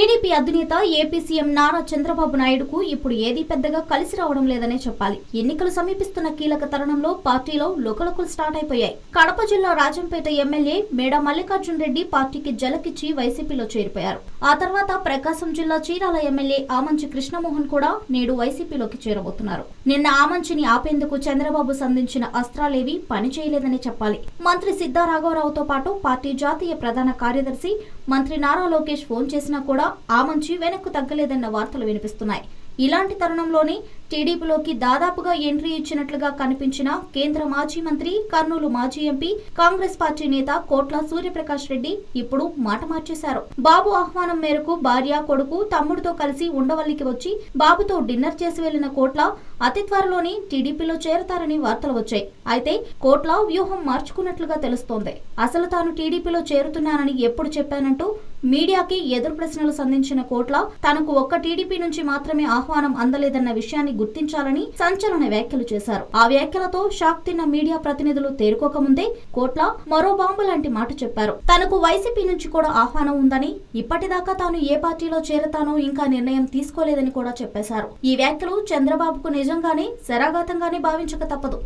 TDP అధినేత AP CM Nara Chandrababu నాయుడుకు ఇప్పుడు ఏదీ పెద్దగా కలిసి రావడం లేదనే చెప్పాలి. ఎన్నికలు సమీపిస్తున్న కీలక తరుణంలో పార్టీలో లుకలుకలు స్టార్ట్ అయిపోయాయి. కడప జిల్లా రాజంపేట ఎమ్మెల్యే మేడా మల్లికార్జున్ రెడ్డి పార్టీకి జలకిచ్చి వైసీపీలో చేరిపోయారు. ఆ తర్వాత ప్రకాశం జిల్లా చీరాల ఎమ్మెల్యే ఆమంచి కృష్ణమోహన్ కూడా నేడు వైసీపీలోకి చేరబోతున్నారు. నిన్న ఆమంచిని ఆపేందుకు చంద్రబాబు సంధించిన అస్త్రాలేవి పనిచేయలేదనే చెప్పాలి. మంత్రి సిద్ధా రాఘవరావుతో పాటు పార్టీ జాతీయ ప్రధాన కార్యదర్శి మంత్రి నారా లోకేష్ ఫోన్ చేసినా కూడా ఆమంచి వెనక్కు తగ్గలేదన్న వార్తలు వినిపిస్తున్నాయి. ఇలాంటి తరుణంలోనే టీడీపీలోకి దాదాపుగా ఎంట్రీ ఇచ్చినట్లుగా కనిపించిన కేంద్ర మాజీ మంత్రి, కర్నూలు మాజీ ఎంపీ, కాంగ్రెస్ పార్టీ నేత కోట్ల సూర్యప్రకాష్ రెడ్డి ఇప్పుడు మాట మార్చేశారు. బాబు ఆహ్వానం మేరకు భార్య, కొడుకు, తమ్ముడితో కలిసి ఉండవల్లికి వచ్చి బాబుతో డిన్నర్ చేసి వెళ్లిన కోట్ల అతి త్వరలోనే టీడీపీలో చేరతారని వార్తలు వచ్చాయి. అయితే కోట్ల వ్యూహం మార్చుకున్నట్లుగా తెలుస్తోంది. అసలు తాను టీడీపీలో చేరుతున్నానని ఎప్పుడు చెప్పానంటూ మీడియాకి ఎదురు ప్రశ్నలు సంధించిన కోట్ల తనకు ఒక్క టీడీపీ నుంచి మాత్రమే ఆహ్వానం అందలేదన్న విషయాన్ని గుర్తించాలని సంచలన వ్యాఖ్యలు చేశారు. ఆ వ్యాఖ్యలతో షాక్ తిన్న మీడియా ప్రతినిధులు తేరుకోకముందే కోట్ల మరో బాంబు లాంటి మాట చెప్పారు. తనకు వైసీపీ నుంచి కూడా ఆహ్వానం ఉందని, ఇప్పటిదాకా తాను ఏ పార్టీలో చేరతానో ఇంకా నిర్ణయం తీసుకోలేదని కూడా చెప్పేశారు. ఈ వ్యాఖ్యలు చంద్రబాబుకు నిజంగానే శరాఘాతంగానే భావించక తప్పదు.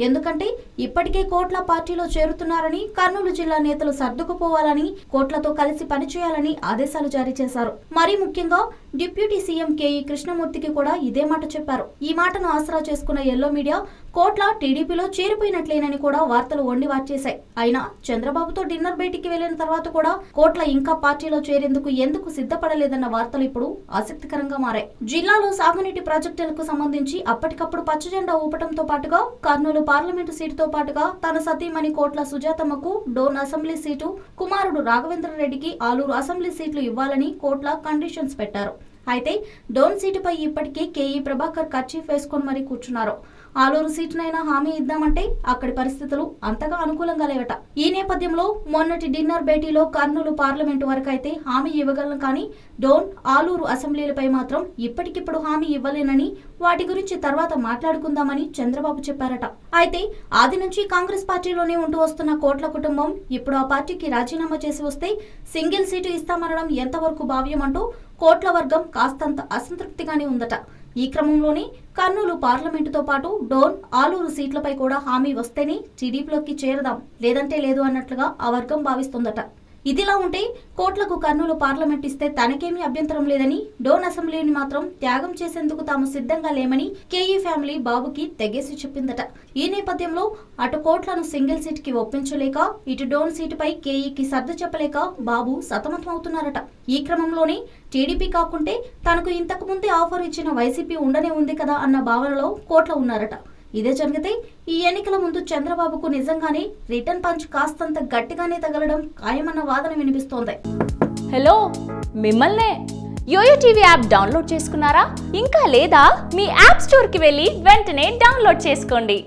ఎందుకంటే ఇప్పటికే కోట్ల పార్టీలో చేరుతున్నారని, కర్నూలు జిల్లా నేతలు సర్దుకుపోవాలని, కోట్లతో కలిసి పనిచేయాలని ఆదేశాలు జారీ చేశారు. మరీ ముఖ్యంగా డిప్యూటీ సీఎం కేఈ కృష్ణమూర్తికి కూడా ఇదే మాట చెప్పారు. ఈ మాటను ఆసరా చేసుకున్న ఎల్లో మీడియా కోట్ల టీడీపీలో చేరిపోయినట్లేనని కూడా వార్తలు వండి వార్చేశాయి. అయినా చంద్రబాబుతో డిన్నర్ భేటీకి వెళ్లిన తర్వాత కూడా కోట్ల ఇంకా పార్టీలో చేరేందుకు ఎందుకు సిద్ధపడలేదన్న వార్తలు ఇప్పుడు ఆసక్తికరంగా మారాయి. జిల్లాలో సాగునీటి ప్రాజెక్టులకు సంబంధించి అప్పటికప్పుడు పచ్చజెండా ఊపటంతో పాటుగా కర్నూలు పార్లమెంటు సీటుతో పాటుగా తన సతీమణి కోట్ల సుజాతమ్మకు డోన్ అసెంబ్లీ సీటు, కుమారుడు రాఘవేంద్ర రెడ్డికి ఆలూరు అసెంబ్లీ సీట్లు ఇవ్వాలని కోట్ల కండిషన్స్ పెట్టారు. అయితే డోన్ సీటుపై ఇప్పటికే కేఈ ప్రభాకర్ కర్చీఫ్ వేసుకొని మరీ కూర్చున్నారు. ఆలూరు సీటునైనా హామీ ఇద్దామంటే అక్కడి పరిస్థితులు అంతగా అనుకూలంగా లేవట. ఈ నేపథ్యంలో మొన్నటి డిన్నర్ భేటీలో కర్నూలు పార్లమెంటు వరకు అయితే హామీ ఇవ్వగలను, కానీ డోన్, ఆలూరు అసెంబ్లీలపై మాత్రం ఇప్పటికిప్పుడు హామీ ఇవ్వలేనని, వాటి గురించి తర్వాత మాట్లాడుకుందామని చంద్రబాబు చెప్పారట. అయితే ఆది నుంచి కాంగ్రెస్ పార్టీలోనే ఉంటూ వస్తున్న కోట్ల కుటుంబం ఇప్పుడు ఆ పార్టీకి రాజీనామా చేసి వస్తే సింగిల్ సీటు ఇస్తామనడం ఎంతవరకు భావ్యమంటూ కోట్ల వర్గం కాస్తంత అసంతృప్తిగానే ఉందట. ఈ క్రమంలోనే కర్నూలు పార్లమెంటుతో పాటు డోన్, ఆలూరు సీట్లపై కూడా హామీ వస్తేనే టీడీపీలోకి చేరదాం, లేదంటే లేదు అన్నట్లుగా ఆ వర్గం భావిస్తోందట. ఇదిలా ఉంటే కోట్లకు కర్నూలు పార్లమెంట్ ఇస్తే తనకేమీ అభ్యంతరం లేదని, డోన్ అసెంబ్లీని మాత్రం త్యాగం చేసేందుకు తాము సిద్ధంగా లేమని కేఈ ఫ్యామిలీ బాబుకి తెగేసి చెప్పిందట. ఈ నేపథ్యంలో అటు కోట్లను సింగిల్ సీట్ కి ఒప్పించలేక, ఇటు డోన్ సీటుపై కేఈకి సర్దు చెప్పలేక బాబు సతమతమవుతున్నారట. ఈ క్రమంలోనే టీడీపీ కాకుంటే తనకు ఇంతకు ముందే ఆఫర్ ఇచ్చిన వైసీపీ ఉండనే ఉంది కదా అన్న భావనలో కోట్ల ఉన్నారట. ఇదే జరిగితే ఈ ఎన్నికల ముందు చంద్రబాబుకు నిజంగానే రిటర్న్ పంచ్ కాస్తంత గట్టిగానే తగలడం ఖాయమన్న వాదన వినిపిస్తోంది. హలో, మిమ్మల్నే యోయో టీవీ యాప్ డౌన్లోడ్ చేసుకున్నారా? ఇంకా లేదా? మీ యాప్ స్టోర్కి వెళ్ళి వెంటనే డౌన్లోడ్ చేసుకోండి.